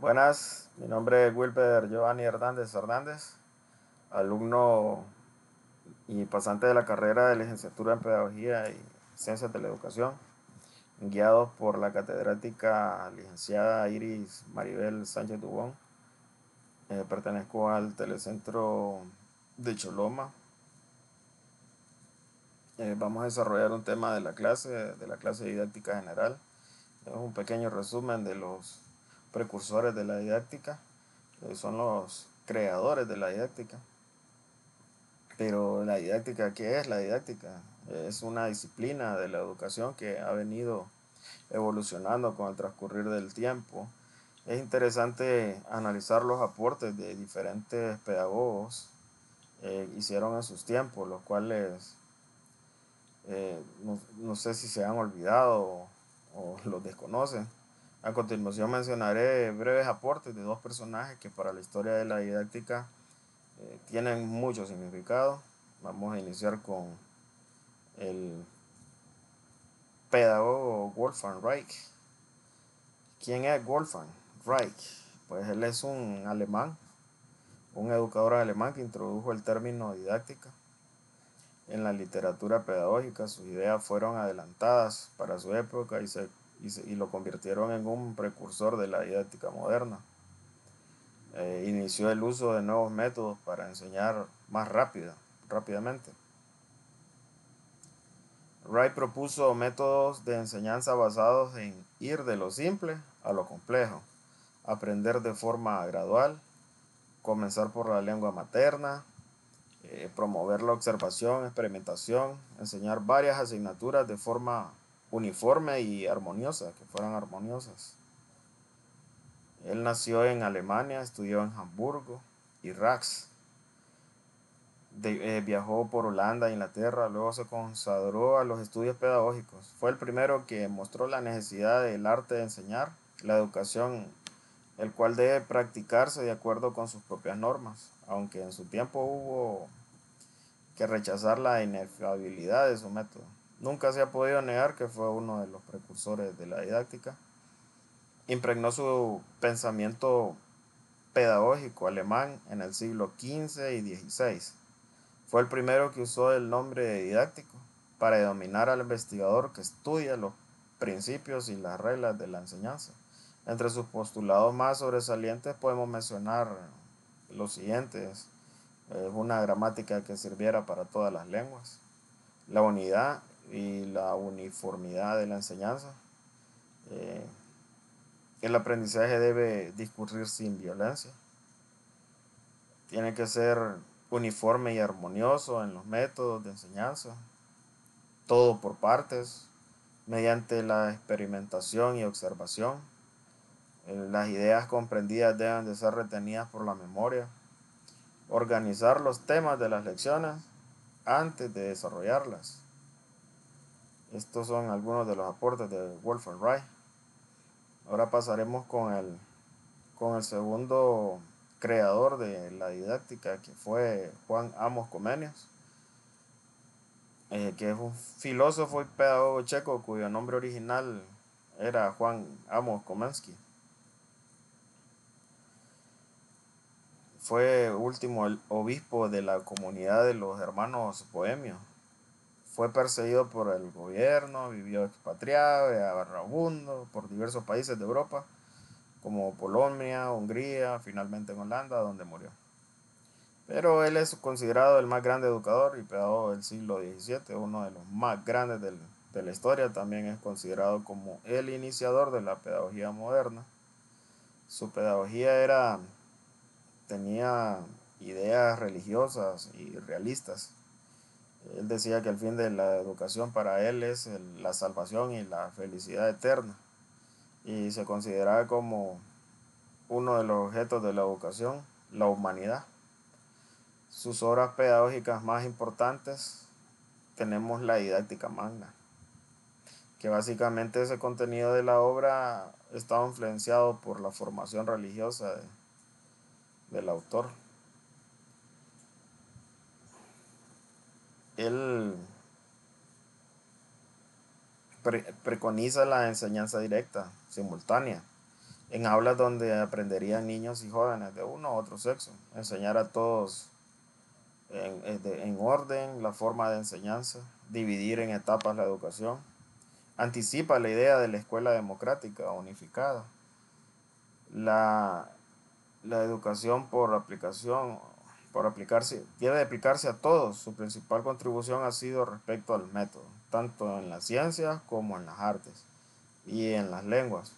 Buenas, mi nombre es Wilber Giovanni Hernández, alumno y pasante de la carrera de licenciatura en Pedagogía y Ciencias de la Educación, guiados por la catedrática licenciada Iris Maribel Sánchez Dubón. Pertenezco al Telecentro de Choloma. Vamos a desarrollar un tema de la clase didáctica general. Es un pequeño resumen de los precursores de la didáctica, son los creadores de la didáctica. Pero la didáctica, ¿qué es la didáctica? Es una disciplina de la educación que ha venido evolucionando con el transcurrir del tiempo. Es interesante analizar los aportes de diferentes pedagogos hicieron en sus tiempos, los cuales no sé si se han olvidado o los desconocen. A continuación mencionaré breves aportes de dos personajes que para la historia de la didáctica tienen mucho significado. Vamos a iniciar con el pedagogo Wolfgang Reich. ¿Quién es Wolfgang Reich? Pues él es un alemán, un educador alemán que introdujo el término didáctica en la literatura pedagógica. Sus ideas fueron adelantadas para su época y lo convirtieron en un precursor de la didáctica moderna. Inició el uso de nuevos métodos para enseñar más rápidamente. Wright propuso métodos de enseñanza basados en ir de lo simple a lo complejo, aprender de forma gradual, comenzar por la lengua materna, promover la observación, experimentación, enseñar varias asignaturas de forma uniforme y armoniosa, que fueran armoniosas. Él nació en Alemania, estudió en Hamburgo y Rax. Viajó por Holanda e Inglaterra, luego se consagró a los estudios pedagógicos. Fue el primero que mostró la necesidad del arte de enseñar, la educación, el cual debe practicarse de acuerdo con sus propias normas, aunque en su tiempo hubo que rechazar la inefabilidad de su método. Nunca se ha podido negar que fue uno de los precursores de la didáctica. Impregnó su pensamiento pedagógico alemán en el siglo XV y XVI. Fue el primero que usó el nombre de didáctico para denominar al investigador que estudia los principios y las reglas de la enseñanza. Entre sus postulados más sobresalientes podemos mencionar los siguientes: una gramática que sirviera para todas las lenguas, la unidad y la uniformidad de la enseñanza, eh, el aprendizaje debe discurrir sin violencia, tiene que ser uniforme y armonioso en los métodos de enseñanza, todo por partes, mediante la experimentación y observación. Las ideas comprendidas deben de ser retenidas por la memoria. Organizar los temas de las lecciones antes de desarrollarlas. Estos son algunos de los aportes de Wolfgang Reich. Ahora pasaremos con el segundo creador de la didáctica, que fue Juan Amos Comenius, que es un filósofo y pedagogo checo cuyo nombre original era Juan Amos Komensky. Fue último el obispo de la comunidad de los hermanos bohemios. Fue perseguido por el gobierno, vivió expatriado y vagabundo por diversos países de Europa, como Polonia, Hungría, finalmente en Holanda, donde murió. Pero él es considerado el más grande educador y pedagogo del siglo XVII, uno de los más grandes de la historia. También es considerado como el iniciador de la pedagogía moderna. Su pedagogía tenía ideas religiosas y realistas. Él decía que el fin de la educación para él es la salvación y la felicidad eterna. Y se consideraba como uno de los objetos de la educación, la humanidad. Sus obras pedagógicas más importantes tenemos la didáctica magna, que básicamente ese contenido de la obra estaba influenciado por la formación religiosa del autor. Él preconiza la enseñanza directa, simultánea, en aulas donde aprenderían niños y jóvenes de uno u otro sexo, enseñar a todos en orden la forma de enseñanza, dividir en etapas la educación, anticipa la idea de la escuela democrática unificada, la, la educación por aplicarse, debe aplicarse a todos. Su principal contribución ha sido respecto al método, tanto en las ciencias como en las artes y en las lenguas.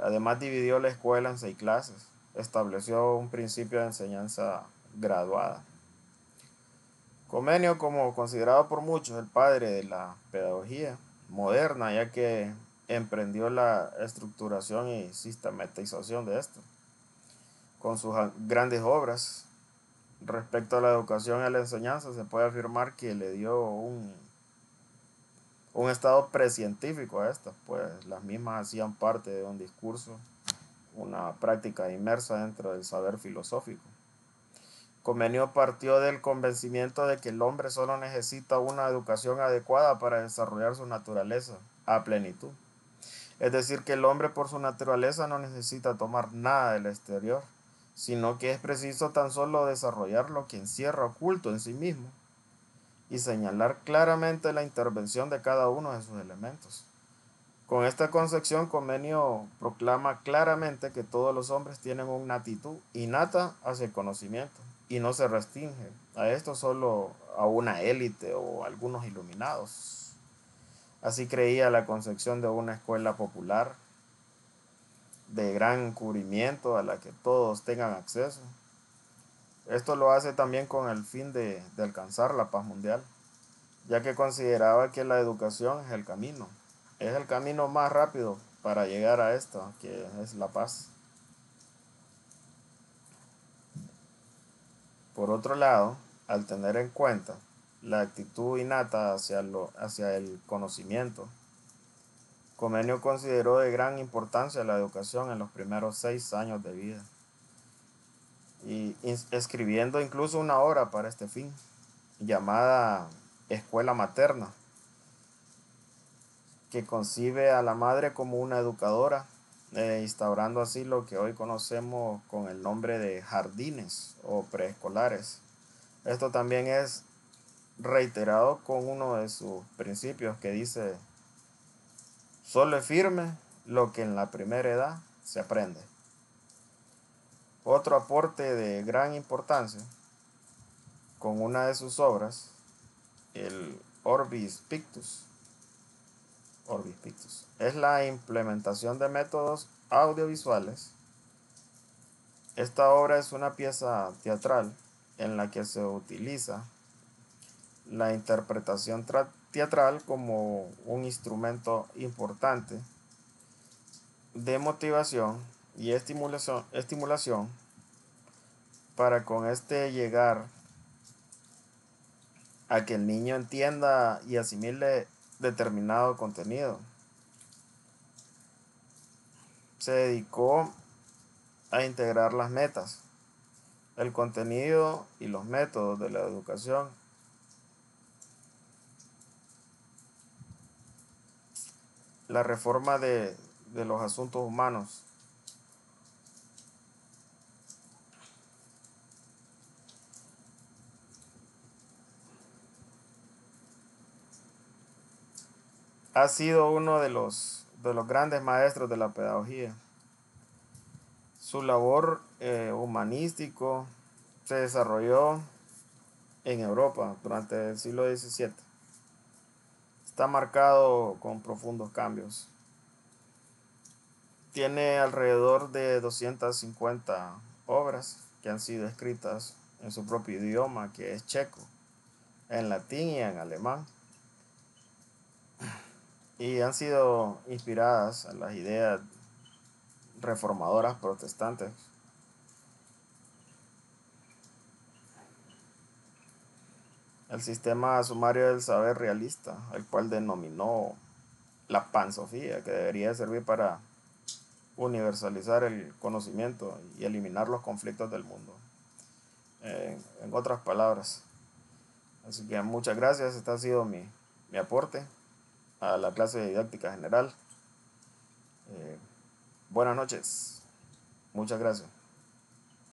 Además dividió la escuela en 6 clases, estableció un principio de enseñanza graduada. Comenio, como considerado por muchos el padre de la pedagogía moderna, ya que emprendió la estructuración y sistematización de esto, con sus grandes obras. Respecto a la educación y a la enseñanza, se puede afirmar que le dio un estado precientífico a estas, pues las mismas hacían parte de un discurso, una práctica inmersa dentro del saber filosófico. Comenio partió del convencimiento de que el hombre solo necesita una educación adecuada para desarrollar su naturaleza a plenitud. Es decir, que el hombre por su naturaleza no necesita tomar nada del exterior, sino que es preciso tan solo desarrollar lo que encierra oculto en sí mismo y señalar claramente la intervención de cada uno de sus elementos. Con esta concepción, Comenio proclama claramente que todos los hombres tienen una actitud innata hacia el conocimiento y no se restringe a esto solo a una élite o algunos iluminados. Así creía la concepción de una escuela popular de gran cubrimiento a la que todos tengan acceso. Esto lo hace también con el fin de alcanzar la paz mundial, ya que consideraba que la educación es el camino más rápido para llegar a esto, que es la paz. Por otro lado, al tener en cuenta la actitud innata hacia el conocimiento, Comenio consideró de gran importancia la educación en los primeros 6 años de vida, y escribiendo incluso una obra para este fin, llamada Escuela Materna, que concibe a la madre como una educadora, instaurando así lo que hoy conocemos con el nombre de jardines o preescolares. Esto también es reiterado con uno de sus principios que dice: solo es firme lo que en la primera edad se aprende. Otro aporte de gran importancia con una de sus obras, el Orbis Pictus, es la implementación de métodos audiovisuales. Esta obra es una pieza teatral en la que se utiliza la interpretación teatral como un instrumento importante de motivación y estimulación para con este llegar a que el niño entienda y asimile determinado contenido. Se dedicó a integrar las metas, el contenido y los métodos de la educación. La reforma de los asuntos humanos. Ha sido uno de los grandes maestros de la pedagogía. Su labor humanístico se desarrolló en Europa durante el siglo XVII. Está marcado con profundos cambios. Tiene alrededor de 250 obras que han sido escritas en su propio idioma, que es checo, en latín y en alemán, y han sido inspiradas en las ideas reformadoras protestantes. El sistema sumario del saber realista, el cual denominó la pansofía, que debería servir para universalizar el conocimiento y eliminar los conflictos del mundo, en otras palabras. Así que muchas gracias, este ha sido mi aporte a la clase de didáctica general. Buenas noches. Muchas gracias.